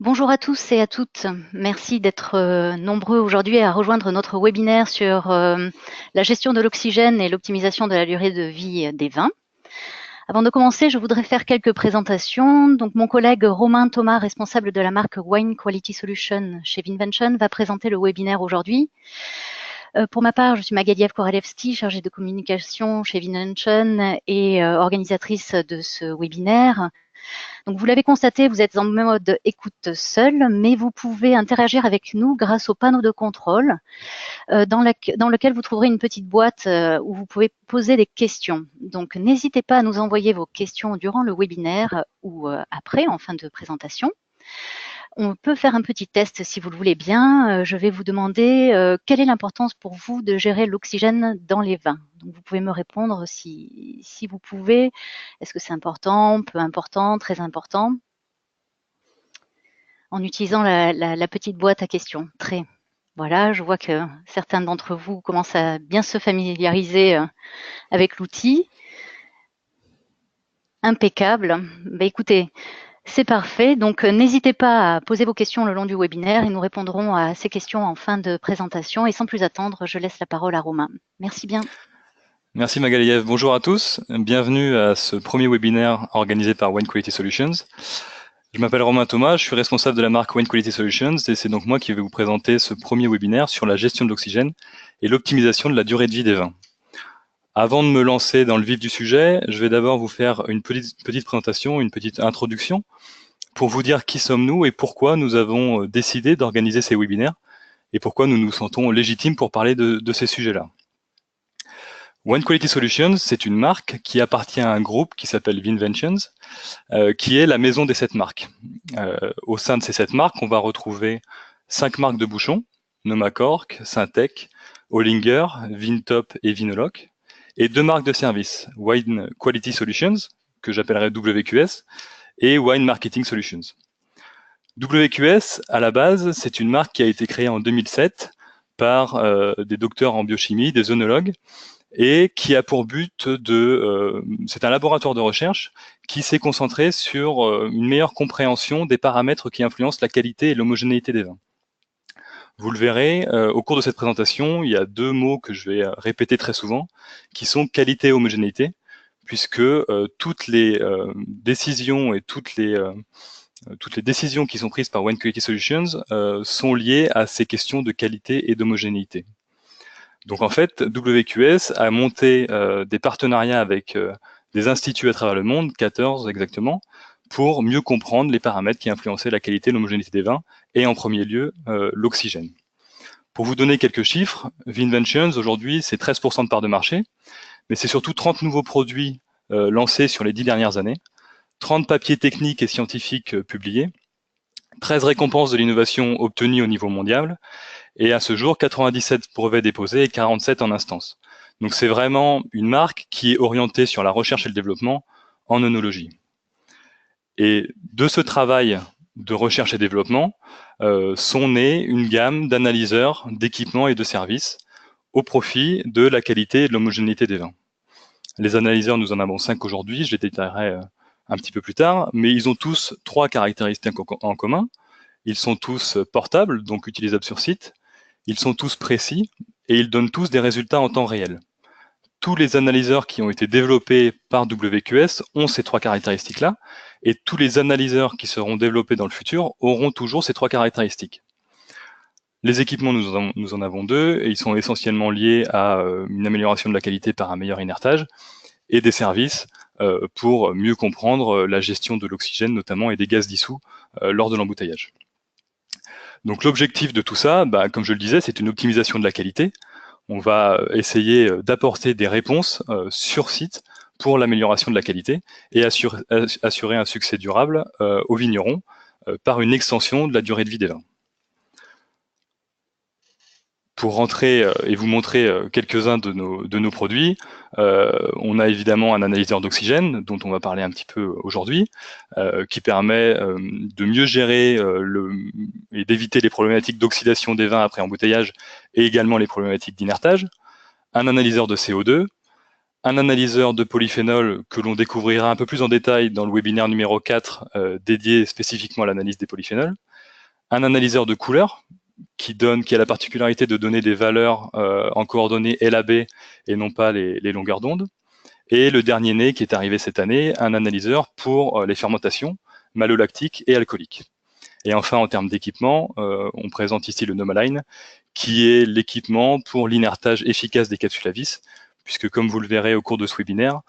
Bonjour à tous et à toutes. Merci d'être nombreux aujourd'hui à rejoindre notre webinaire sur la gestion de l'oxygène et l'optimisation de la durée de vie des vins. Avant de commencer, je voudrais faire quelques présentations. Donc, mon collègue Romain Thomas, responsable de la marque Wine Quality Solution chez Vinvention, va présenter le webinaire aujourd'hui. Pour ma part, je suis Magaliev Koralevski, chargée de communication chez Vinvention et organisatrice de ce webinaire. Donc, vous l'avez constaté, vous êtes en mode écoute seul, mais vous pouvez interagir avec nous grâce au panneau de contrôle dans lequel vous trouverez une petite boîte où vous pouvez poser des questions. Donc, n'hésitez pas à nous envoyer vos questions durant le webinaire ou après, en fin de présentation. On peut faire un petit test si vous le voulez bien. Je vais vous demander quelle est l'importance pour vous de gérer l'oxygène dans les vins. Donc, vous pouvez me répondre si vous pouvez. Est-ce que c'est important, peu important, très important? En utilisant la petite boîte à questions. Très. Voilà, je vois que certains d'entre vous commencent à bien se familiariser avec l'outil. Impeccable. Bah, écoutez, c'est parfait. Donc, n'hésitez pas à poser vos questions le long du webinaire et nous répondrons à ces questions en fin de présentation. Et sans plus attendre, je laisse la parole à Romain. Merci bien. Merci Magaliev. Bonjour à tous. Bienvenue à ce premier webinaire organisé par Wine Quality Solutions. Je m'appelle Romain Thomas, je suis responsable de la marque Wine Quality Solutions et c'est donc moi qui vais vous présenter ce premier webinaire sur la gestion de l'oxygène et l'optimisation de la durée de vie des vins. Avant de me lancer dans le vif du sujet, je vais d'abord vous faire une petite présentation, une petite introduction pour vous dire qui sommes-nous et pourquoi nous avons décidé d'organiser ces webinaires et pourquoi nous nous sentons légitimes pour parler de ces sujets-là. One Quality Solutions, c'est une marque qui appartient à un groupe qui s'appelle Vinventions, qui est la maison des 7 marques. Au sein de ces 7 marques, on va retrouver 5 marques de bouchons, Nomacork, Syntec, Hollinger, Vintop et Vinoloc, et 2 marques de service, Wine Quality Solutions, que j'appellerai WQS, et Wine Marketing Solutions. WQS, à la base, c'est une marque qui a été créée en 2007 par des docteurs en biochimie, des œnologues, et qui a pour but c'est un laboratoire de recherche qui s'est concentré sur une meilleure compréhension des paramètres qui influencent la qualité et l'homogénéité des vins. Vous le verrez, au cours de cette présentation, il y a 2 mots que je vais répéter très souvent, qui sont qualité et homogénéité, puisque toutes les décisions et toutes les décisions qui sont prises par One Quality Solutions sont liées à ces questions de qualité et d'homogénéité. Donc en fait, WQS a monté des partenariats avec des instituts à travers le monde, 14 exactement, pour mieux comprendre les paramètres qui influençaient la qualité et l'homogénéité des vins, et en premier lieu, l'oxygène. Pour vous donner quelques chiffres, Vinventions, aujourd'hui, c'est 13% de part de marché, mais c'est surtout 30 nouveaux produits lancés sur les 10 dernières années, 30 papiers techniques et scientifiques publiés, 13 récompenses de l'innovation obtenues au niveau mondial, et à ce jour, 97 brevets déposés et 47 en instance. Donc c'est vraiment une marque qui est orientée sur la recherche et le développement en œnologie. Et de ce travail de recherche et développement sont nés une gamme d'analyseurs, d'équipements et de services au profit de la qualité et de l'homogénéité des vins. Les analyseurs, nous en avons 5 aujourd'hui, je les détaillerai un petit peu plus tard, mais ils ont tous 3 caractéristiques en commun. Ils sont tous portables, donc utilisables sur site. Ils sont tous précis et ils donnent tous des résultats en temps réel. Tous les analyseurs qui ont été développés par WQS ont ces 3 caractéristiques-là, et tous les analyseurs qui seront développés dans le futur auront toujours ces 3 caractéristiques. Les équipements, nous en avons 2, et ils sont essentiellement liés à une amélioration de la qualité par un meilleur inertage, et des services pour mieux comprendre la gestion de l'oxygène notamment et des gaz dissous lors de l'embouteillage. Donc l'objectif de tout ça, comme je le disais, c'est une optimisation de la qualité. On va essayer d'apporter des réponses sur site pour l'amélioration de la qualité et assurer un succès durable aux vignerons par une extension de la durée de vie des vins. Pour rentrer et vous montrer quelques-uns de nos produits, on a évidemment un analyseur d'oxygène, dont on va parler un petit peu aujourd'hui, qui permet de mieux gérer et d'éviter les problématiques d'oxydation des vins après embouteillage et également les problématiques d'inertage. Un analyseur de CO2, un analyseur de polyphénol que l'on découvrira un peu plus en détail dans le webinaire numéro 4 dédié spécifiquement à l'analyse des polyphénols, un analyseur de couleurs qui a la particularité de donner des valeurs en coordonnées LAB et non pas les longueurs d'onde, et le dernier né qui est arrivé cette année, un analyseur pour les fermentations malolactiques et alcooliques. Et enfin, en termes d'équipement, on présente ici le Nomaline, qui est l'équipement pour l'inertage efficace des capsules à vis, puisque comme vous le verrez au cours de ce webinaire,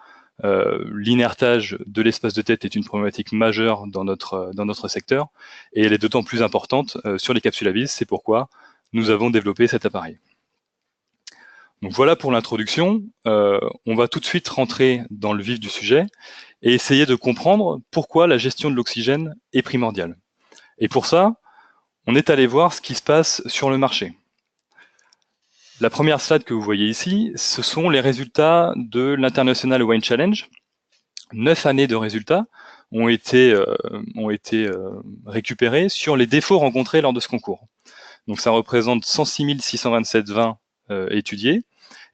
l'inertage de l'espace de tête est une problématique majeure dans notre secteur, et elle est d'autant plus importante sur les capsules à vis, c'est pourquoi nous avons développé cet appareil. Donc voilà pour l'introduction. On va tout de suite rentrer dans le vif du sujet et essayer de comprendre pourquoi la gestion de l'oxygène est primordiale. Et pour ça, on est allé voir ce qui se passe sur le marché. La première slide que vous voyez ici, ce sont les résultats de l'International Wine Challenge. 9 années de résultats ont été récupérés sur les défauts rencontrés lors de ce concours. Donc ça représente 106 627 vins étudiés,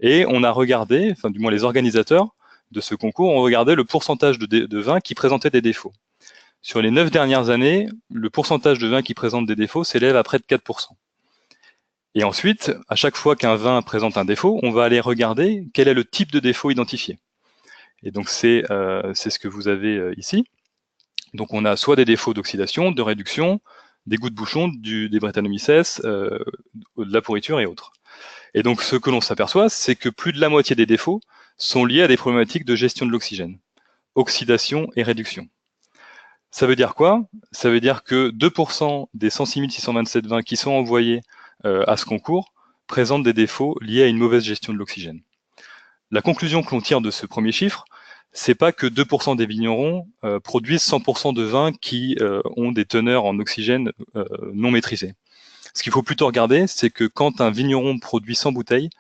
et on a regardé, enfin du moins les organisateurs de ce concours ont regardé le pourcentage de vins qui présentaient des défauts. Sur les 9 dernières années, le pourcentage de vins qui présentent des défauts s'élève à près de 4%. Et ensuite, à chaque fois qu'un vin présente un défaut, on va aller regarder quel est le type de défaut identifié. Et donc c'est ce que vous avez ici. Donc on a soit des défauts d'oxydation, de réduction, des gouttes de bouchon, des Brettanomyces, de la pourriture et autres. Et donc ce que l'on s'aperçoit, c'est que plus de la moitié des défauts sont liés à des problématiques de gestion de l'oxygène, oxydation et réduction. Ça veut dire quoi? Ça veut dire que 2% des 106 627 vins qui sont envoyés à ce concours présentent des défauts liés à une mauvaise gestion de l'oxygène. La conclusion que l'on tire de ce premier chiffre, c'est pas que 2% des vignerons produisent 100% de vins qui ont des teneurs en oxygène non maîtrisées. Ce qu'il faut plutôt regarder, c'est que quand un vigneron produit 100 bouteilles,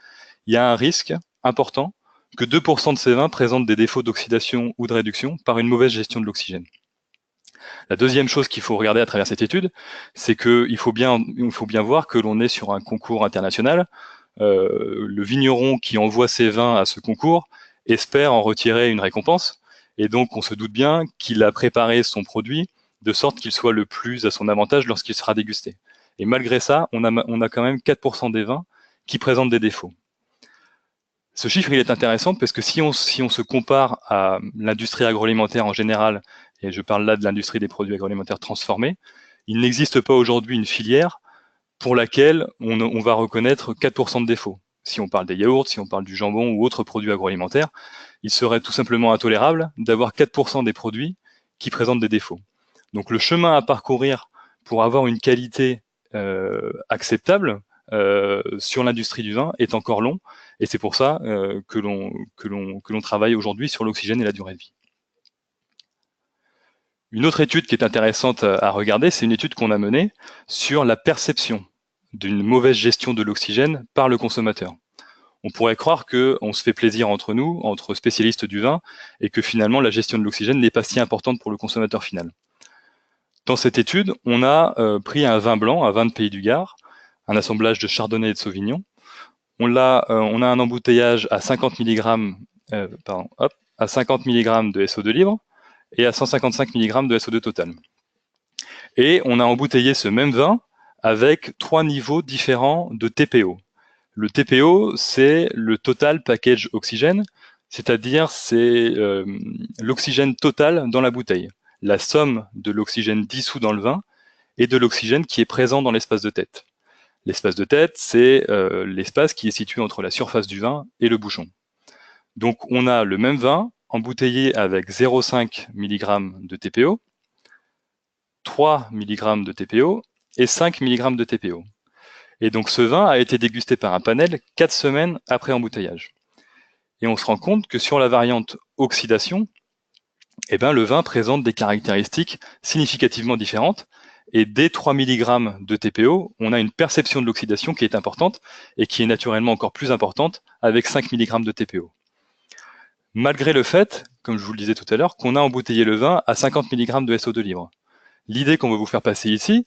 il y a un risque important que 2% de ces vins présentent des défauts d'oxydation ou de réduction par une mauvaise gestion de l'oxygène. La deuxième chose qu'il faut regarder à travers cette étude, c'est qu'il faut bien voir que l'on est sur un concours international. Le vigneron qui envoie ses vins à ce concours espère en retirer une récompense, et donc on se doute bien qu'il a préparé son produit de sorte qu'il soit le plus à son avantage lorsqu'il sera dégusté. Et malgré ça, on a quand même 4% des vins qui présentent des défauts. Ce chiffre, il est intéressant parce que si on se compare à l'industrie agroalimentaire en général, et je parle là de l'industrie des produits agroalimentaires transformés, il n'existe pas aujourd'hui une filière pour laquelle on va reconnaître 4% de défauts. Si on parle des yaourts, si on parle du jambon ou autres produits agroalimentaires, il serait tout simplement intolérable d'avoir 4% des produits qui présentent des défauts. Donc le chemin à parcourir pour avoir une qualité acceptable sur l'industrie du vin est encore long, et c'est pour ça que l'on travaille aujourd'hui sur l'oxygène et la durée de vie. Une autre étude qui est intéressante à regarder, c'est une étude qu'on a menée sur la perception d'une mauvaise gestion de l'oxygène par le consommateur. On pourrait croire qu'on se fait plaisir entre nous, entre spécialistes du vin, et que finalement la gestion de l'oxygène n'est pas si importante pour le consommateur final. Dans cette étude, on a pris un vin blanc, un vin de Pays du Gard, un assemblage de Chardonnay et de Sauvignon. On a un embouteillage à 50 mg, à 50 mg de SO2 libre et à 155 mg de SO2 total. Et on a embouteillé ce même vin avec 3 niveaux différents de TPO. Le TPO, c'est le Total Package Oxygène, c'est-à-dire c'est l'oxygène total dans la bouteille, la somme de l'oxygène dissous dans le vin et de l'oxygène qui est présent dans l'espace de tête. L'espace de tête, c'est l'espace qui est situé entre la surface du vin et le bouchon. Donc on a le même vin embouteillé avec 0,5 mg de TPO, 3 mg de TPO et 5 mg de TPO. Et donc ce vin a été dégusté par un panel 4 semaines après embouteillage. Et on se rend compte que sur la variante oxydation, eh ben, le vin présente des caractéristiques significativement différentes. Et dès 3 mg de TPO, on a une perception de l'oxydation qui est importante et qui est naturellement encore plus importante avec 5 mg de TPO. Malgré le fait, comme je vous le disais tout à l'heure, qu'on a embouteillé le vin à 50 mg de SO2 libre. L'idée qu'on veut vous faire passer ici,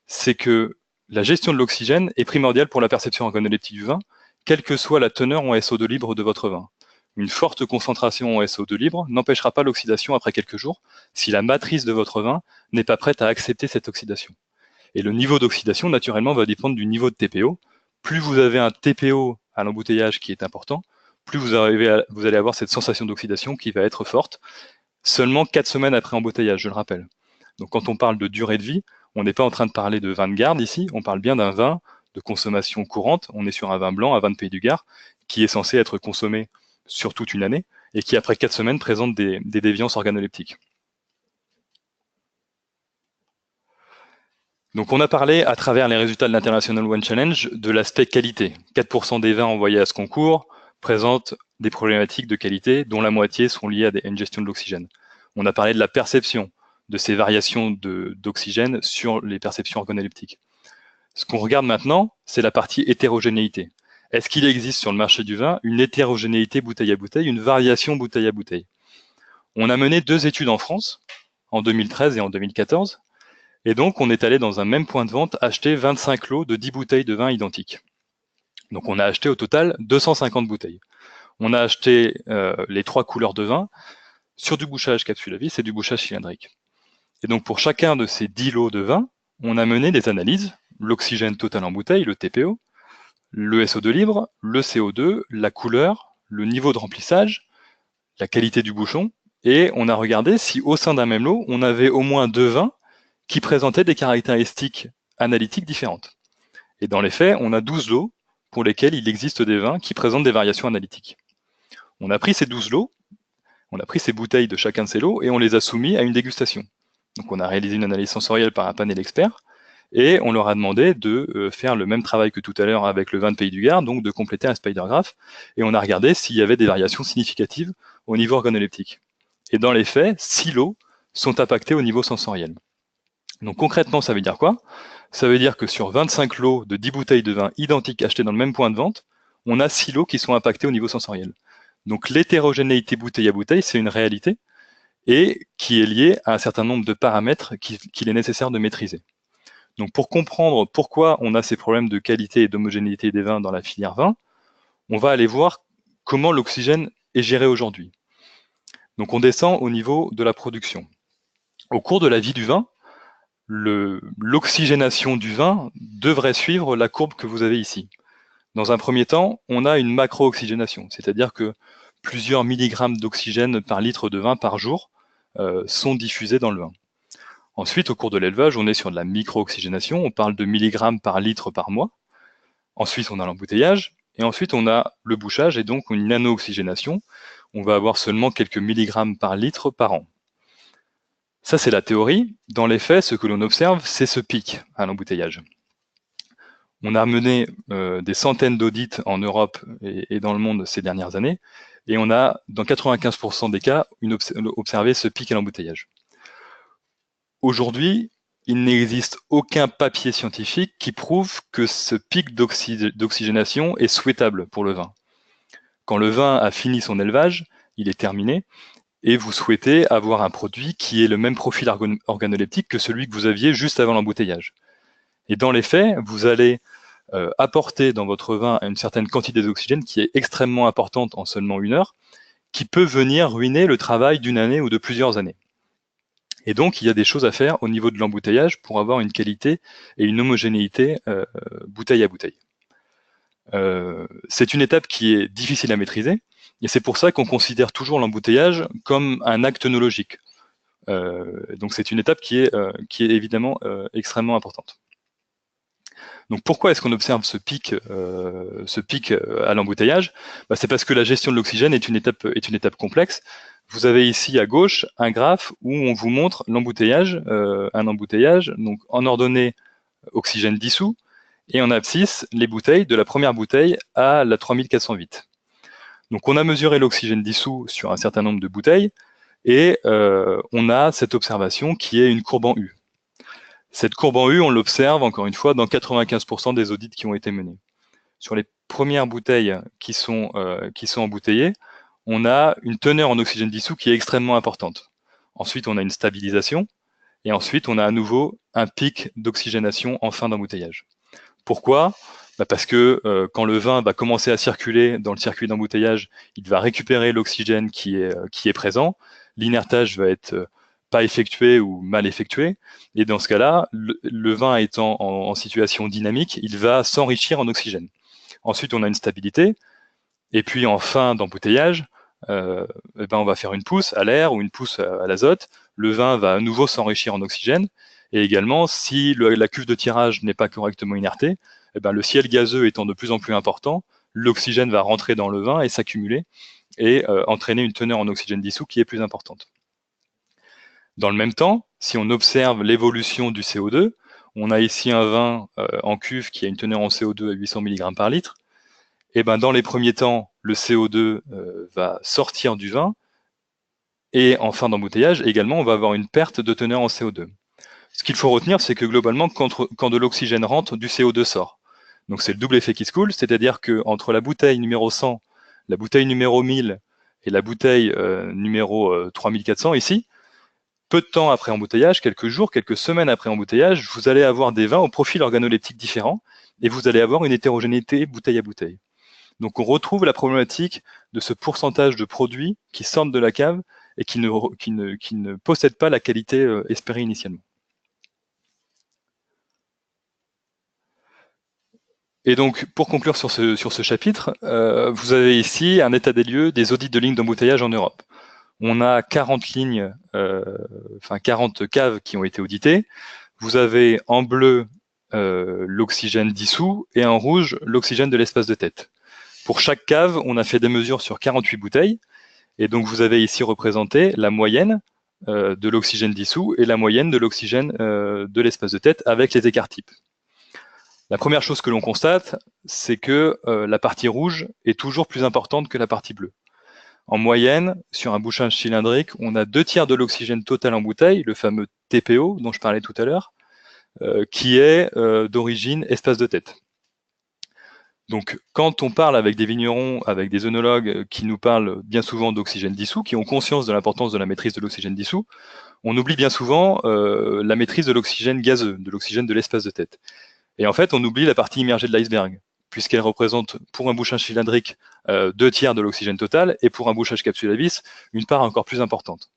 c'est que la gestion de l'oxygène est primordiale pour la perception organoleptique du vin, quelle que soit la teneur en SO2 libre de votre vin. une forte concentration en SO2 libre n'empêchera pas l'oxydation après quelques jours si la matrice de votre vin n'est pas prête à accepter cette oxydation. Et le niveau d'oxydation, naturellement, va dépendre du niveau de TPO. Plus vous avez un TPO à l'embouteillage qui est important, plus vous allez avoir cette sensation d'oxydation qui va être forte, seulement 4 semaines après embouteillage, je le rappelle. Donc quand on parle de durée de vie, on n'est pas en train de parler de vin de garde ici, on parle bien d'un vin de consommation courante, on est sur un vin blanc, un vin de Pays du Gard, qui est censé être consommé sur toute une année, et qui après 4 semaines présente des déviances organoleptiques. Donc on a parlé à travers les résultats de l'International Wine Challenge de l'aspect qualité. 4% des vins envoyés à ce concours présentent des problématiques de qualité dont la moitié sont liées à une gestion de l'oxygène. On a parlé de la perception de ces variations d'oxygène sur les perceptions organoleptiques. Ce qu'on regarde maintenant, c'est la partie hétérogénéité. Est-ce qu'il existe sur le marché du vin une hétérogénéité bouteille à bouteille, une variation bouteille à bouteille? On a mené 2 études en France, en 2013 et en 2014, et donc on est allé dans un même point de vente acheter 25 lots de 10 bouteilles de vin identiques. Donc on a acheté au total 250 bouteilles. On a acheté les 3 couleurs de vin sur du bouchage capsule à vis et du bouchage cylindrique. Et donc pour chacun de ces 10 lots de vin, on a mené des analyses, l'oxygène total en bouteille, le TPO, le SO2 libre, le CO2, la couleur, le niveau de remplissage, la qualité du bouchon, et on a regardé si au sein d'un même lot, on avait au moins 2 vins qui présentaient des caractéristiques analytiques différentes. Et dans les faits, on a 12 lots pour lesquels il existe des vins qui présentent des variations analytiques. On a pris ces 12 lots, on a pris ces bouteilles de chacun de ces lots et on les a soumis à une dégustation. Donc on a réalisé une analyse sensorielle par un panel expert et on leur a demandé de faire le même travail que tout à l'heure avec le vin de Pays du Gard, donc de compléter un spidergraph, et on a regardé s'il y avait des variations significatives au niveau organoleptique. Et dans les faits, 6 lots sont impactés au niveau sensoriel. Donc concrètement, ça veut dire quoi? Ça veut dire que sur 25 lots de 10 bouteilles de vin identiques achetées dans le même point de vente, on a 6 lots qui sont impactés au niveau sensoriel. Donc l'hétérogénéité bouteille à bouteille, c'est une réalité et qui est liée à un certain nombre de paramètres qu'il est nécessaire de maîtriser. Donc pour comprendre pourquoi on a ces problèmes de qualité et d'homogénéité des vins dans la filière vin, on va aller voir comment l'oxygène est géré aujourd'hui. Donc on descend au niveau de la production. Au cours de la vie du vin, l'oxygénation du vin devrait suivre la courbe que vous avez ici. Dans un premier temps, on a une macro-oxygénation, c'est-à-dire que plusieurs milligrammes d'oxygène par litre de vin par jour sont diffusés dans le vin. Ensuite, au cours de l'élevage, on est sur de la micro-oxygénation, on parle de milligrammes par litre par mois. Ensuite, on a l'embouteillage, et ensuite on a le bouchage, et donc une nano-oxygénation. On va avoir seulement quelques milligrammes par litre par an. Ça, c'est la théorie. Dans les faits, ce que l'on observe, c'est ce pic à l'embouteillage. On a mené des centaines d'audits en Europe et dans le monde ces dernières années, et on a, dans 95% des cas, observé ce pic à l'embouteillage. Aujourd'hui, il n'existe aucun papier scientifique qui prouve que ce pic d'oxygénation est souhaitable pour le vin. Quand le vin a fini son élevage, il est terminé, et vous souhaitez avoir un produit qui ait le même profil organoleptique que celui que vous aviez juste avant l'embouteillage. Et dans les faits, vous allez apporter dans votre vin une certaine quantité d'oxygène qui est extrêmement importante en seulement 1 heure, qui peut venir ruiner le travail d'une année ou de plusieurs années. Et donc, il y a des choses à faire au niveau de l'embouteillage pour avoir une qualité et une homogénéité bouteille à bouteille. C'est une étape qui est difficile à maîtriser, et c'est pour ça qu'on considère toujours l'embouteillage comme un acte œnologique. Donc c'est une étape qui est évidemment extrêmement importante. Donc pourquoi est-ce qu'on observe ce pic à l'embouteillage? C'est parce que la gestion de l'oxygène est une étape complexe. Vous avez ici à gauche un graphe où on vous montre l'embouteillage, un embouteillage, donc en ordonnée oxygène dissous, et en abscisse les bouteilles de la première bouteille à la 3408. Donc on a mesuré l'oxygène dissous sur un certain nombre de bouteilles, et on a cette observation qui est une courbe en U. Cette courbe en U, on l'observe encore une fois dans 95% des audits qui ont été menés. Sur les premières bouteilles qui sont embouteillées, on a une teneur en oxygène dissous qui est extrêmement importante. Ensuite, on a une stabilisation, et ensuite, on a à nouveau un pic d'oxygénation en fin d'embouteillage. Pourquoi? Parce que quand le vin va commencer à circuler dans le circuit d'embouteillage, il va récupérer l'oxygène qui est présent. L'inertage va être pas effectué ou mal effectué. Et dans ce cas-là, le vin étant en situation dynamique, il va s'enrichir en oxygène. Ensuite, on a une stabilité. Et puis en fin d'embouteillage, on va faire une pousse à l'air ou une pousse à l'azote. Le vin va à nouveau s'enrichir en oxygène. Et également, si la cuve de tirage n'est pas correctement inertée, le ciel gazeux étant de plus en plus important, l'oxygène va rentrer dans le vin et s'accumuler et entraîner une teneur en oxygène dissous qui est plus importante. Dans le même temps, si on observe l'évolution du CO2, on a ici un vin en cuve qui a une teneur en CO2 à 800 mg par litre. Et dans les premiers temps, le CO2 va sortir du vin et en fin d'embouteillage, également, on va avoir une perte de teneur en CO2. Ce qu'il faut retenir, c'est que globalement, quand de l'oxygène rentre, du CO2 sort. Donc c'est le double effet qui se coule, c'est-à-dire qu'entre la bouteille numéro 100, la bouteille numéro 1000 et la bouteille numéro 3400 ici, peu de temps après embouteillage, quelques jours, quelques semaines après embouteillage, vous allez avoir des vins au profil organoleptique différent et vous allez avoir une hétérogénéité bouteille à bouteille. Donc on retrouve la problématique de ce pourcentage de produits qui sortent de la cave et qui ne possèdent pas la qualité espérée initialement. Et donc, pour conclure sur ce chapitre, vous avez ici un état des lieux des audits de lignes d'embouteillage en Europe. On a 40 lignes, 40 caves qui ont été auditées. Vous avez en bleu l'oxygène dissous et en rouge l'oxygène de l'espace de tête. Pour chaque cave, on a fait des mesures sur 48 bouteilles. Et donc, vous avez ici représenté la moyenne de l'oxygène dissous et la moyenne de l'oxygène de l'espace de tête avec les écarts types. La première chose que l'on constate, c'est que la partie rouge est toujours plus importante que la partie bleue. En moyenne, sur un bouchage cylindrique, on a 2/3 de l'oxygène total en bouteille, le fameux TPO dont je parlais tout à l'heure, qui est d'origine espace de tête. Donc, quand on parle avec des vignerons, avec des œnologues qui nous parlent bien souvent d'oxygène dissous, qui ont conscience de l'importance de la maîtrise de l'oxygène dissous, on oublie bien souvent la maîtrise de l'oxygène gazeux, de l'oxygène de l'espace de tête. Et en fait, on oublie la partie immergée de l'iceberg, puisqu'elle représente pour un bouchage cylindrique 2/3 de l'oxygène total, et pour un bouchage capsule à vis, une part encore plus importante.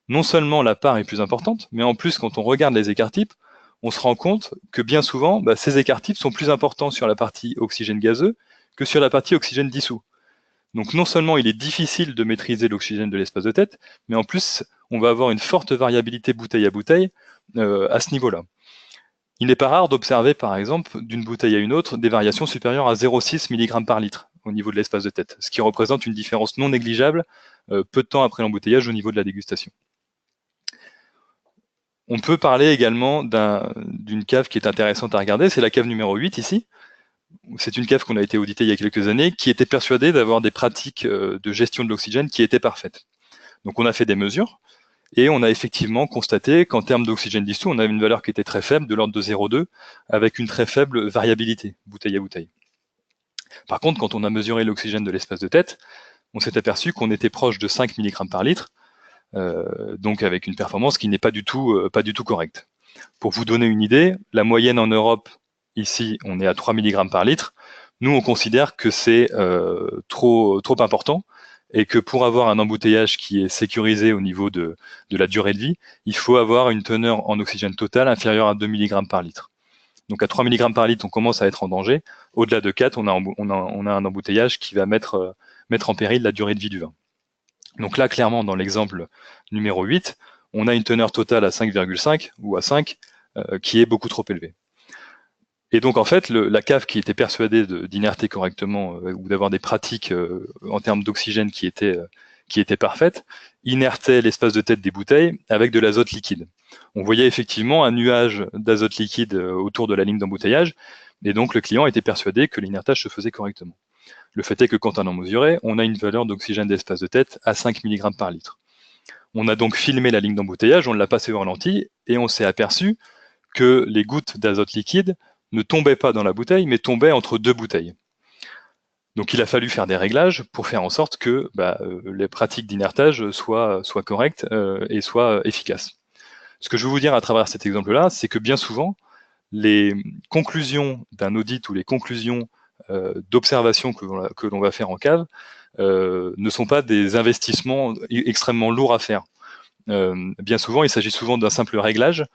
Non seulement la part est plus importante, mais en plus, quand on regarde les écarts types, on se rend compte que bien souvent, ces écarts types sont plus importants sur la partie oxygène gazeux que sur la partie oxygène dissous. Donc non seulement il est difficile de maîtriser l'oxygène de l'espace de tête, mais en plus, on va avoir une forte variabilité bouteille à bouteille à ce niveau-là. Il n'est pas rare d'observer, par exemple, d'une bouteille à une autre, des variations supérieures à 0,6 mg par litre au niveau de l'espace de tête, ce qui représente une différence non négligeable peu de temps après l'embouteillage au niveau de la dégustation. On peut parler également d'une cave qui est intéressante à regarder, c'est la cave numéro 8 ici. C'est une cave qu'on a été auditée il y a quelques années, qui était persuadée d'avoir des pratiques de gestion de l'oxygène qui étaient parfaites. Donc on a fait des mesures, et on a effectivement constaté qu'en termes d'oxygène dissous, on avait une valeur qui était très faible, de l'ordre de 0,2, avec une très faible variabilité, bouteille à bouteille. Par contre, quand on a mesuré l'oxygène de l'espace de tête, on s'est aperçu qu'on était proche de 5 mg par litre, donc avec une performance qui n'est pas du tout correcte. Pour vous donner une idée, la moyenne en Europe, ici, on est à 3 mg par litre. Nous, on considère que c'est trop important et que pour avoir un embouteillage qui est sécurisé au niveau de la durée de vie, il faut avoir une teneur en oxygène total inférieure à 2 mg par litre. Donc à 3 mg par litre, on commence à être en danger. Au-delà de 4, on a un embouteillage qui va mettre en péril la durée de vie du vin. Donc là, clairement, dans l'exemple numéro 8, on a une teneur totale à 5,5 ou à 5 qui est beaucoup trop élevée. Et donc, en fait, la cave qui était persuadée d'inerter correctement ou d'avoir des pratiques en termes d'oxygène qui étaient parfaites, inertait l'espace de tête des bouteilles avec de l'azote liquide. On voyait effectivement un nuage d'azote liquide autour de la ligne d'embouteillage, et donc le client était persuadé que l'inertage se faisait correctement. Le fait est que quand on en mesurait, on a une valeur d'oxygène d'espace de tête à 5 mg par litre. On a donc filmé la ligne d'embouteillage, on l'a passé au ralenti, et on s'est aperçu que les gouttes d'azote liquide ne tombaient pas dans la bouteille, mais tombaient entre deux bouteilles. Donc il a fallu faire des réglages pour faire en sorte que les pratiques d'inertage soient correctes et soient efficaces. Ce que je veux vous dire à travers cet exemple-là, c'est que bien souvent, les conclusions d'un audit ou les conclusions d'observation que l'on va faire en cave ne sont pas des investissements extrêmement lourds à faire. Bien souvent, il s'agit souvent d'un simple réglage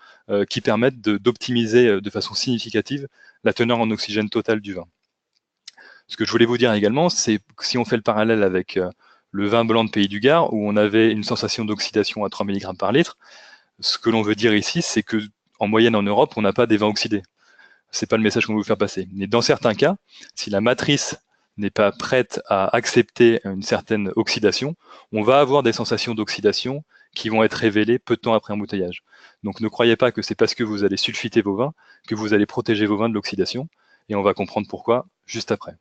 qui permettent d'optimiser de façon significative la teneur en oxygène totale du vin. Ce que je voulais vous dire également, c'est que si on fait le parallèle avec le vin blanc de Pays du Gard, où on avait une sensation d'oxydation à 3 mg par litre, ce que l'on veut dire ici, c'est que en moyenne en Europe, on n'a pas des vins oxydés. C'est pas le message qu'on veut vous faire passer. Mais dans certains cas, si la matrice n'est pas prête à accepter une certaine oxydation, on va avoir des sensations d'oxydation qui vont être révélées peu de temps après embouteillage. Donc ne croyez pas que c'est parce que vous allez sulfiter vos vins que vous allez protéger vos vins de l'oxydation, et on va comprendre pourquoi juste après.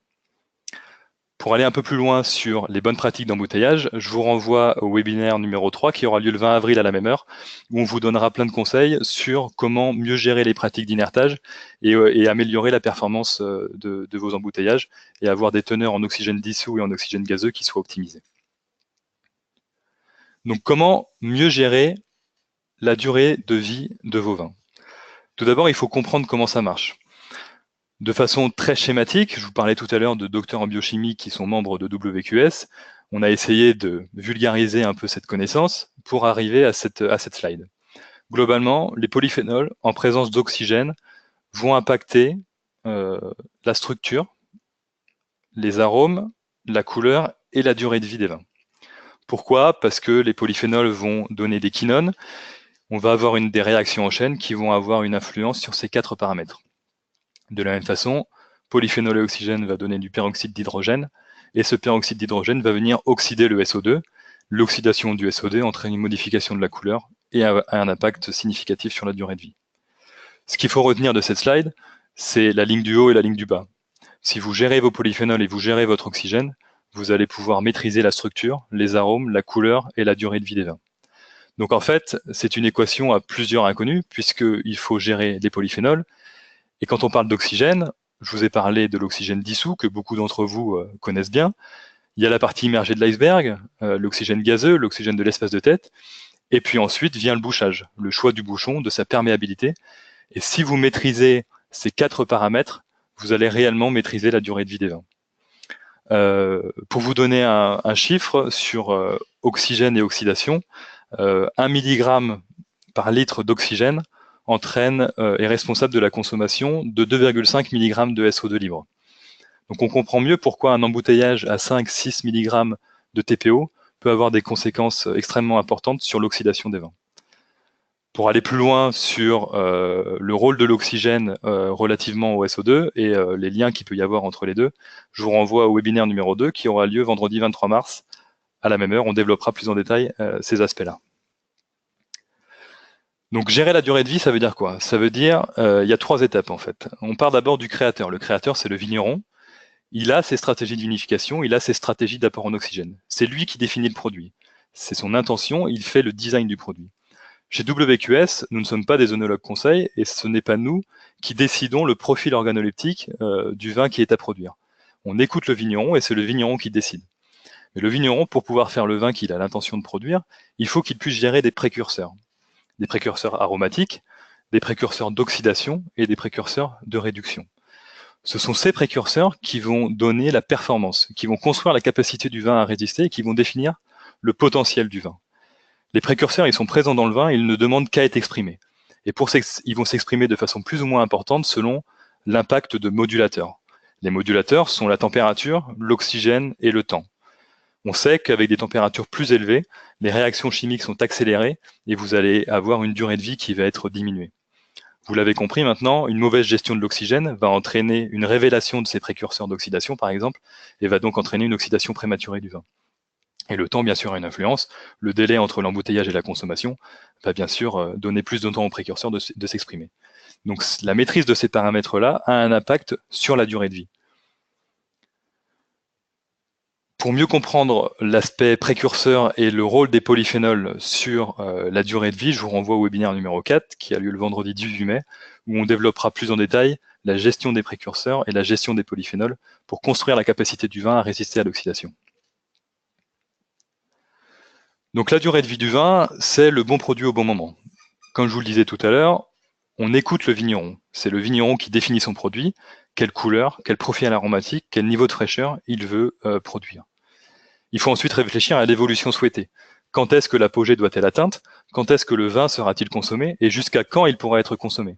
Pour aller un peu plus loin sur les bonnes pratiques d'embouteillage, je vous renvoie au webinaire numéro 3 qui aura lieu le 20 avril à la même heure, où on vous donnera plein de conseils sur comment mieux gérer les pratiques d'inertage et améliorer la performance de vos embouteillages et avoir des teneurs en oxygène dissous et en oxygène gazeux qui soient optimisées. Donc comment mieux gérer la durée de vie de vos vins? Tout d'abord, il faut comprendre comment ça marche. De façon très schématique, je vous parlais tout à l'heure de docteurs en biochimie qui sont membres de WQS. On a essayé de vulgariser un peu cette connaissance pour arriver à cette slide. Globalement, les polyphénols en présence d'oxygène vont impacter la structure, les arômes, la couleur et la durée de vie des vins. Pourquoi? Parce que les polyphénols vont donner des quinones. On va avoir des réactions en chaîne qui vont avoir une influence sur ces 4 paramètres. De la même façon, polyphénol et oxygène va donner du peroxyde d'hydrogène, et ce peroxyde d'hydrogène va venir oxyder le SO2. L'oxydation du SO2 entraîne une modification de la couleur et a un impact significatif sur la durée de vie. Ce qu'il faut retenir de cette slide, c'est la ligne du haut et la ligne du bas. Si vous gérez vos polyphénols et vous gérez votre oxygène, vous allez pouvoir maîtriser la structure, les arômes, la couleur et la durée de vie des vins. Donc en fait, c'est une équation à plusieurs inconnus, puisqu'il faut gérer les polyphénols. Et quand on parle d'oxygène, je vous ai parlé de l'oxygène dissous, que beaucoup d'entre vous connaissent bien. Il y a la partie immergée de l'iceberg, l'oxygène gazeux, l'oxygène de l'espace de tête. Et puis ensuite vient le bouchage, le choix du bouchon, de sa perméabilité. Et si vous maîtrisez ces 4 paramètres, vous allez réellement maîtriser la durée de vie des vins. Pour vous donner un chiffre sur oxygène et oxydation, 1 mg par litre d'oxygène est responsable de la consommation de 2,5 mg de SO2 libre. Donc on comprend mieux pourquoi un embouteillage à 5-6 mg de TPO peut avoir des conséquences extrêmement importantes sur l'oxydation des vins. Pour aller plus loin sur le rôle de l'oxygène relativement au SO2 et les liens qu'il peut y avoir entre les deux, je vous renvoie au webinaire numéro 2 qui aura lieu vendredi 23 mars à la même heure. On développera plus en détail ces aspects-là. Donc gérer la durée de vie, ça veut dire quoi? Ça veut dire, il y a 3 étapes en fait. On part d'abord du créateur. Le créateur, c'est le vigneron. Il a ses stratégies de vinification, il a ses stratégies d'apport en oxygène. C'est lui qui définit le produit. C'est son intention, il fait le design du produit. Chez WQS, nous ne sommes pas des œnologues conseils et ce n'est pas nous qui décidons le profil organoleptique du vin qui est à produire. On écoute le vigneron et c'est le vigneron qui décide. Mais le vigneron, pour pouvoir faire le vin qu'il a l'intention de produire, il faut qu'il puisse gérer des précurseurs aromatiques, des précurseurs d'oxydation et des précurseurs de réduction. Ce sont ces précurseurs qui vont donner la performance, qui vont construire la capacité du vin à résister et qui vont définir le potentiel du vin. Les précurseurs, ils sont présents dans le vin, ils ne demandent qu'à être exprimés. Et ils vont s'exprimer de façon plus ou moins importante selon l'impact de modulateurs. Les modulateurs sont la température, l'oxygène et le temps. On sait qu'avec des températures plus élevées, les réactions chimiques sont accélérées et vous allez avoir une durée de vie qui va être diminuée. Vous l'avez compris maintenant, une mauvaise gestion de l'oxygène va entraîner une révélation de ces précurseurs d'oxydation, par exemple, et va donc entraîner une oxydation prématurée du vin. Et le temps, bien sûr, a une influence. Le délai entre l'embouteillage et la consommation va bien sûr donner plus de temps aux précurseurs de s'exprimer. Donc la maîtrise de ces paramètres-là a un impact sur la durée de vie. Pour mieux comprendre l'aspect précurseur et le rôle des polyphénols sur la durée de vie, je vous renvoie au webinaire numéro 4 qui a lieu le vendredi 18 mai, où on développera plus en détail la gestion des précurseurs et la gestion des polyphénols pour construire la capacité du vin à résister à l'oxydation. Donc la durée de vie du vin, c'est le bon produit au bon moment. Comme je vous le disais tout à l'heure, on écoute le vigneron. C'est le vigneron qui définit son produit, quelle couleur, quel profil aromatique, quel niveau de fraîcheur il veut produire. Il faut ensuite réfléchir à l'évolution souhaitée. Quand est-ce que l'apogée doit-elle atteinte? Quand est-ce que le vin sera-t-il consommé? Et jusqu'à quand il pourra être consommé?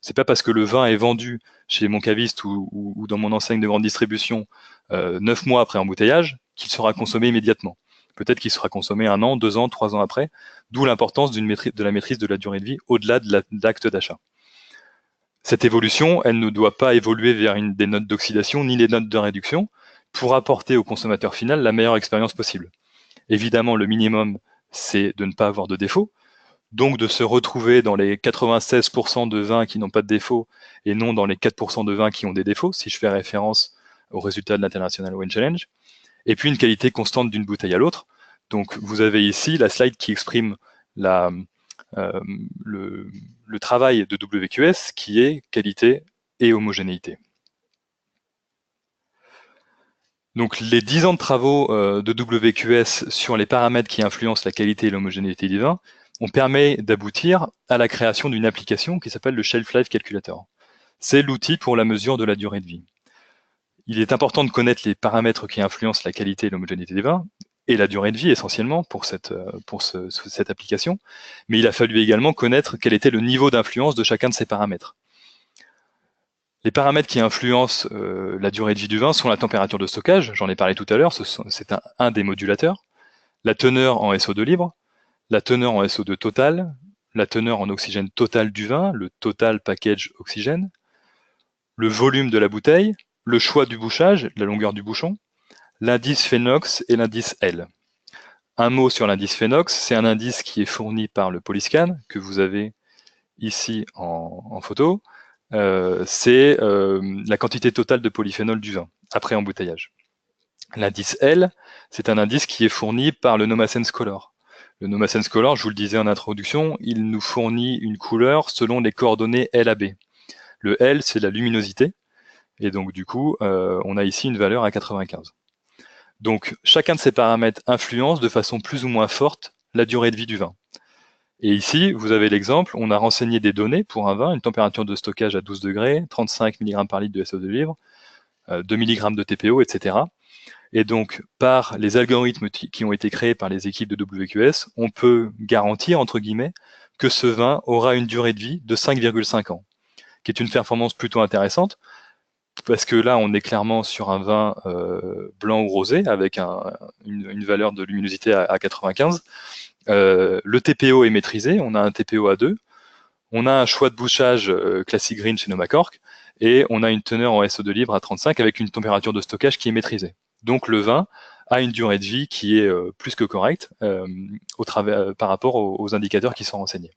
C'est pas parce que le vin est vendu chez mon caviste ou dans mon enseigne de grande distribution 9 mois après embouteillage qu'il sera consommé immédiatement. Peut-être qu'il sera consommé 1 an, 2 ans, 3 ans après, d'où l'importance de la maîtrise de la durée de vie au-delà de l'acte d'achat. Cette évolution, elle ne doit pas évoluer vers des notes d'oxydation ni les notes de réduction pour apporter au consommateur final la meilleure expérience possible. Évidemment, le minimum, c'est de ne pas avoir de défaut, donc de se retrouver dans les 96% de vins qui n'ont pas de défaut et non dans les 4% de vins qui ont des défauts, si je fais référence aux résultats de l'International Wine Challenge, et puis une qualité constante d'une bouteille à l'autre. Donc vous avez ici la slide qui exprime le travail de WQS qui est qualité et homogénéité. Donc les 10 ans de travaux de WQS sur les paramètres qui influencent la qualité et l'homogénéité du vin ont permis d'aboutir à la création d'une application qui s'appelle le Shelf Life Calculator. C'est l'outil pour la mesure de la durée de vie. Il est important de connaître les paramètres qui influencent la qualité et l'homogénéité des vins et la durée de vie essentiellement pour cette application, mais il a fallu également connaître quel était le niveau d'influence de chacun de ces paramètres. Les paramètres qui influencent la durée de vie du vin sont la température de stockage, j'en ai parlé tout à l'heure, c'est un des modulateurs, la teneur en SO2 libre, la teneur en SO2 total, la teneur en oxygène total du vin, le total package oxygène, le volume de la bouteille, le choix du bouchage, la longueur du bouchon, l'indice Phénox et l'indice L. Un mot sur l'indice Phénox, c'est un indice qui est fourni par le Polyscan, que vous avez ici en photo. C'est la quantité totale de polyphénol du vin, après embouteillage. L'indice L, c'est un indice qui est fourni par le NomaSense Color. Le NomaSense Color, je vous le disais en introduction, il nous fournit une couleur selon les coordonnées L à B. Le L, c'est la luminosité, et donc du coup, on a ici une valeur à 95. Donc chacun de ces paramètres influence de façon plus ou moins forte la durée de vie du vin. Et ici, vous avez l'exemple, on a renseigné des données pour un vin, une température de stockage à 12 degrés, 35 mg par litre de SO2 libre, 2 mg de TPO, etc. Et donc, par les algorithmes qui ont été créés par les équipes de WQS, on peut garantir, entre guillemets, que ce vin aura une durée de vie de 5,5 ans, qui est une performance plutôt intéressante, parce que là, on est clairement sur un vin blanc ou rosé, avec une valeur de luminosité à 95. Le TPO est maîtrisé, on a un TPO à 2, on a un choix de bouchage classique green chez Nomacork, et on a une teneur en SO2 libre à 35 avec une température de stockage qui est maîtrisée. Donc le vin a une durée de vie qui est plus que correcte par rapport aux indicateurs qui sont renseignés.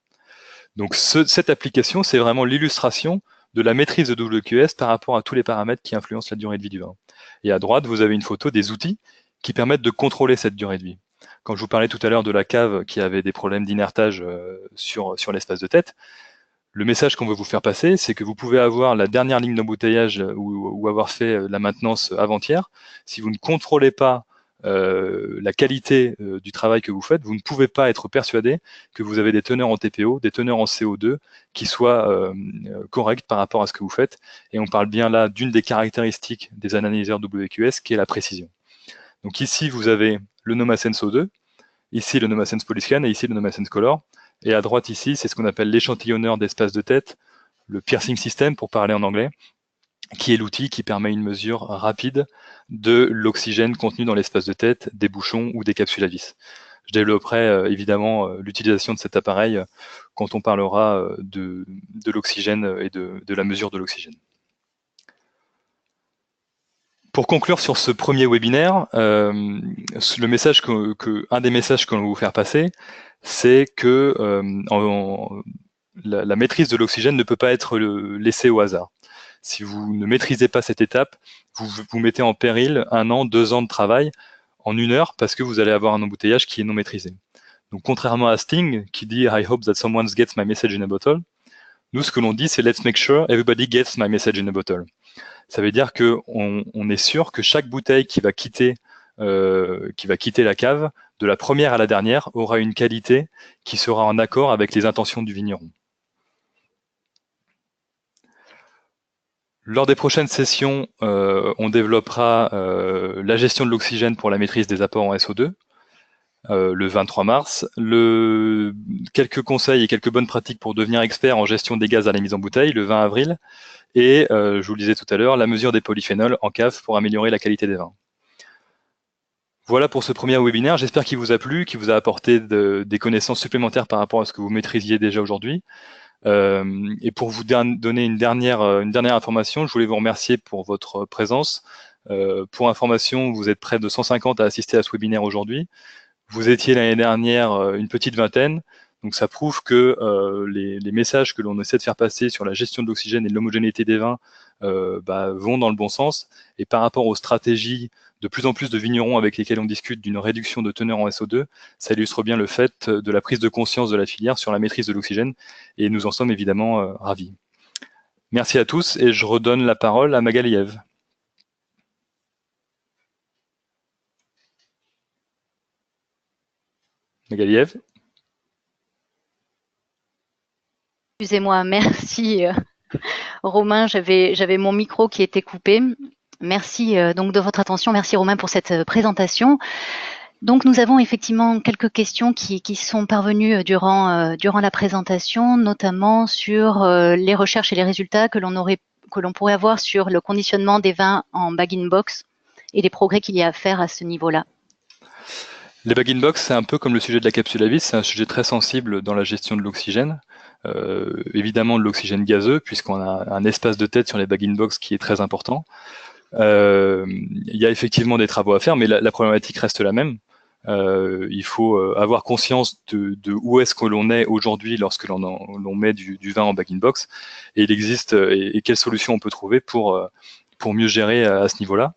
Donc cette application, c'est vraiment l'illustration de la maîtrise de WQS par rapport à tous les paramètres qui influencent la durée de vie du vin. Et à droite, vous avez une photo des outils qui permettent de contrôler cette durée de vie. Quand je vous parlais tout à l'heure de la cave qui avait des problèmes d'inertage sur l'espace de tête, le message qu'on veut vous faire passer, c'est que vous pouvez avoir la dernière ligne d'embouteillage ou avoir fait la maintenance avant-hier. Si vous ne contrôlez pas la qualité du travail que vous faites, vous ne pouvez pas être persuadé que vous avez des teneurs en TPO, des teneurs en CO2 qui soient correctes par rapport à ce que vous faites. Et on parle bien là d'une des caractéristiques des analyseurs WQS qui est la précision. Donc ici, vous avez le NomaSense O2, ici le NomaSense Polyscan et ici le NomaSense Color. Et à droite ici, c'est ce qu'on appelle l'échantillonneur d'espace de tête, le piercing system pour parler en anglais, qui est l'outil qui permet une mesure rapide de l'oxygène contenu dans l'espace de tête, des bouchons ou des capsules à vis. Je développerai évidemment l'utilisation de cet appareil quand on parlera de l'oxygène et de la mesure de l'oxygène. Pour conclure sur ce premier webinaire, un des messages qu'on va vous faire passer, c'est que la maîtrise de l'oxygène ne peut pas être laissée au hasard. Si vous ne maîtrisez pas cette étape, vous mettez en péril 1 an, 2 ans de travail en 1 heure parce que vous allez avoir un embouteillage qui est non maîtrisé. Donc contrairement à Sting qui dit « I hope that someone gets my message in a bottle », nous ce que l'on dit c'est « Let's make sure everybody gets my message in a bottle ». Ça veut dire qu'on est sûr que chaque bouteille qui va quitter la cave, de la première à la dernière, aura une qualité qui sera en accord avec les intentions du vigneron. Lors des prochaines sessions, on développera la gestion de l'oxygène pour la maîtrise des apports en SO2, le 23 mars. Quelques conseils et quelques bonnes pratiques pour devenir expert en gestion des gaz à la mise en bouteille, le 20 avril. Et, je vous le disais tout à l'heure, la mesure des polyphénols en cave pour améliorer la qualité des vins. Voilà pour ce premier webinaire. J'espère qu'il vous a plu, qu'il vous a apporté des connaissances supplémentaires par rapport à ce que vous maîtrisiez déjà aujourd'hui. Et pour vous donner une dernière information, je voulais vous remercier pour votre présence. Pour information, vous êtes près de 150 à assister à ce webinaire aujourd'hui. Vous étiez l'année dernière une petite vingtaine. Donc ça prouve que les messages que l'on essaie de faire passer sur la gestion de l'oxygène et de l'homogénéité des vins vont dans le bon sens. Et par rapport aux stratégies de plus en plus de vignerons avec lesquels on discute d'une réduction de teneur en SO2, ça illustre bien le fait de la prise de conscience de la filière sur la maîtrise de l'oxygène, et nous en sommes évidemment ravis. Merci à tous, et je redonne la parole à Magali Eve. Magali Eve. Excusez-moi, merci Romain, j'avais mon micro qui était coupé. Merci donc de votre attention, merci Romain pour cette présentation. Donc nous avons effectivement quelques questions qui sont parvenues durant la présentation, notamment sur les recherches et les résultats que l'on pourrait avoir sur le conditionnement des vins en bag-in-box et les progrès qu'il y a à faire à ce niveau-là. Les bag-in-box, c'est un peu comme le sujet de la capsule à vis, c'est un sujet très sensible dans la gestion de l'oxygène. Évidemment de l'oxygène gazeux, puisqu'on a un espace de tête sur les bag-in-box qui est très important. Il y a effectivement des travaux à faire, mais la problématique reste la même. Il faut avoir conscience de où est-ce que l'on est aujourd'hui lorsque l'on met du vin en bag-in-box, et il existe et quelles solutions on peut trouver pour mieux gérer à ce niveau-là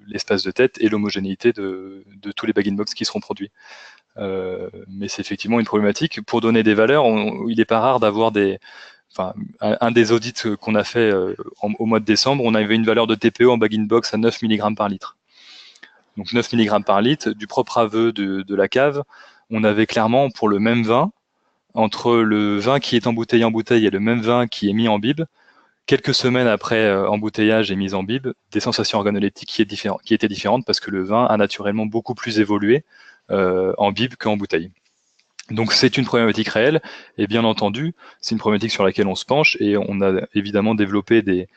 l'espace de tête et l'homogénéité de tous les bag-in-box qui seront produits. Mais c'est effectivement une problématique. Pour donner des valeurs, il n'est pas rare d'avoir un des audits qu'on a fait au mois de décembre, on avait une valeur de TPE en bag-in-box à 9 mg par litre. Donc 9 mg par litre, du propre aveu de la cave, on avait clairement pour le même vin, entre le vin qui est embouteillé en bouteille et le même vin qui est mis en bib, quelques semaines après embouteillage et mise en bib, des sensations organoleptiques qui étaient différentes parce que le vin a naturellement beaucoup plus évolué en bib qu'en bouteille. Donc c'est une problématique réelle, et bien entendu, c'est une problématique sur laquelle on se penche, et on a évidemment développé des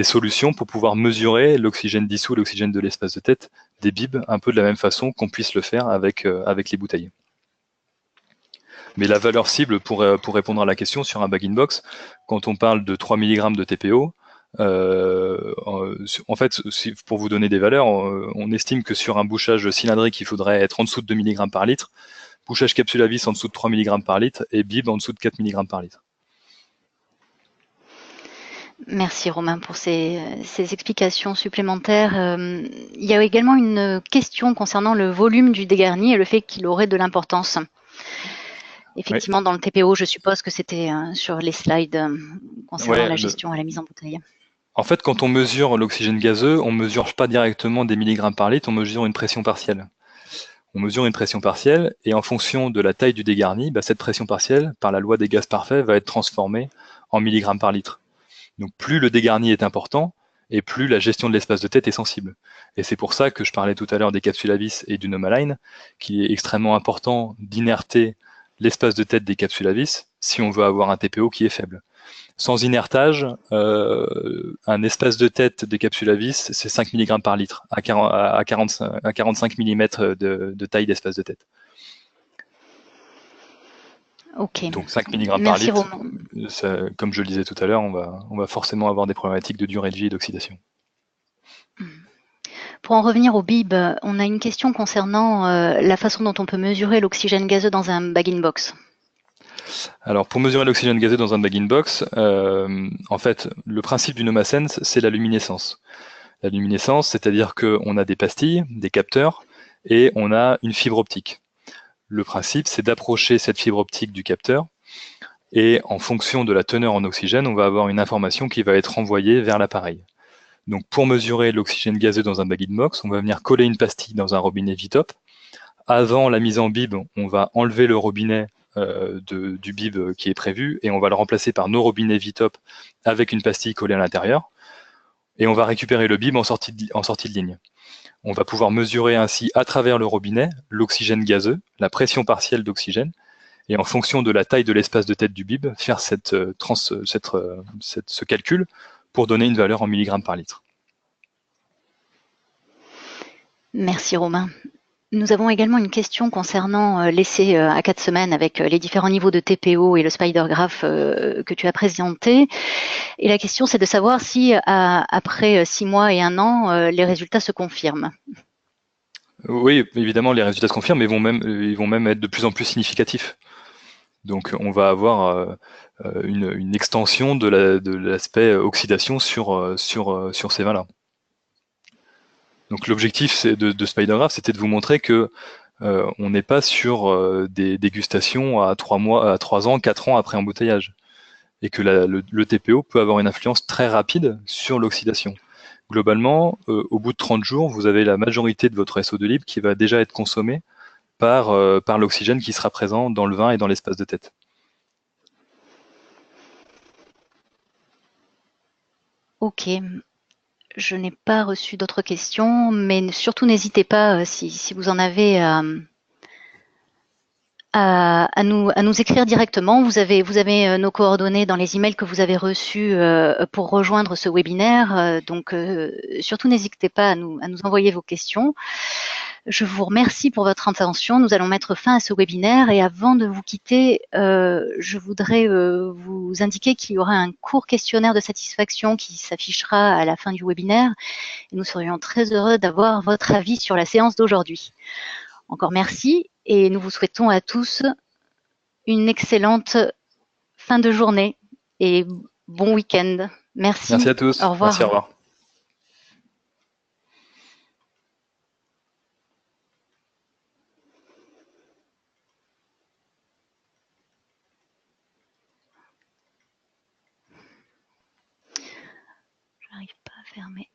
solutions pour pouvoir mesurer l'oxygène dissous, l'oxygène de l'espace de tête des bibs, un peu de la même façon qu'on puisse le faire avec les bouteilles. Mais la valeur cible, pour répondre à la question sur un bag-in-box, quand on parle de 3 mg de TPO, en fait, pour vous donner des valeurs, on estime que sur un bouchage cylindrique, il faudrait être en dessous de 2 mg par litre, bouchage capsule à vis en dessous de 3 mg par litre, et bib en dessous de 4 mg par litre. Merci Romain pour ces explications supplémentaires. Il y a également une question concernant le volume du dégarni et le fait qu'il aurait de l'importance. Effectivement, dans le TPO, je suppose que c'était sur les slides concernant la gestion à la mise en bouteille. En fait, quand on mesure l'oxygène gazeux, on ne mesure pas directement des milligrammes par litre, on mesure une pression partielle. On mesure une pression partielle, et en fonction de la taille du dégarni, cette pression partielle, par la loi des gaz parfaits, va être transformée en milligrammes par litre. Donc plus le dégarni est important, et plus la gestion de l'espace de tête est sensible. Et c'est pour ça que je parlais tout à l'heure des capsules à vis et du Nomaline, qu'il est extrêmement important d'inerter l'espace de tête des capsules à vis si on veut avoir un TPO qui est faible. Sans inertage, un espace de tête des capsules à vis, c'est 5 mg par litre, à 45 mm de taille d'espace de tête. Okay. Donc 5 mg par litre, comme je le disais tout à l'heure, on va forcément avoir des problématiques de durée de vie et d'oxydation. Pour en revenir au bib, on a une question concernant la façon dont on peut mesurer l'oxygène gazeux dans un bag-in-box. Alors, pour mesurer l'oxygène gazeux dans un bag-in-box, en fait, le principe du NomaSense, c'est la luminescence. La luminescence, c'est-à-dire qu'on a des pastilles, des capteurs, et on a une fibre optique. Le principe, c'est d'approcher cette fibre optique du capteur, et en fonction de la teneur en oxygène, on va avoir une information qui va être envoyée vers l'appareil. Donc, pour mesurer l'oxygène gazeux dans un bag-in-box, on va venir coller une pastille dans un robinet Vitop. Avant la mise en bib, on va enlever le robinet du bib qui est prévu, et on va le remplacer par nos robinets Vitop avec une pastille collée à l'intérieur, et on va récupérer le bib en sortie de ligne. On va pouvoir mesurer ainsi à travers le robinet l'oxygène gazeux, la pression partielle d'oxygène, et en fonction de la taille de l'espace de tête du bib, faire ce calcul pour donner une valeur en milligrammes par litre. Merci Romain. Nous avons également une question concernant l'essai à 4 semaines avec les différents niveaux de TPO et le SpiderGraph que tu as présenté. Et la question, c'est de savoir si après 6 mois et 1 an, les résultats se confirment. Oui, évidemment, les résultats se confirment, mais ils vont même être de plus en plus significatifs. Donc, on va avoir une extension de l'aspect oxydation sur ces vins-là. Donc, l'objectif de SpiderGraph, c'était de vous montrer que on n'est pas sur des dégustations à 3 ans, 4 ans après embouteillage, et que le TPO peut avoir une influence très rapide sur l'oxydation. Globalement, au bout de 30 jours, vous avez la majorité de votre SO2 libre qui va déjà être consommée par l'oxygène qui sera présent dans le vin et dans l'espace de tête. Ok, je n'ai pas reçu d'autres questions, mais surtout n'hésitez pas, si vous en avez, à nous écrire directement. Vous avez nos coordonnées dans les emails que vous avez reçus pour rejoindre ce webinaire. Donc, surtout n'hésitez pas à nous envoyer vos questions. Je vous remercie pour votre attention. Nous allons mettre fin à ce webinaire et avant de vous quitter, je voudrais vous indiquer qu'il y aura un court questionnaire de satisfaction qui s'affichera à la fin du webinaire. Et nous serions très heureux d'avoir votre avis sur la séance d'aujourd'hui. Encore merci et nous vous souhaitons à tous une excellente fin de journée et bon week-end. Merci. Merci à tous. Au revoir. Merci, au revoir. J'arrive pas à fermer.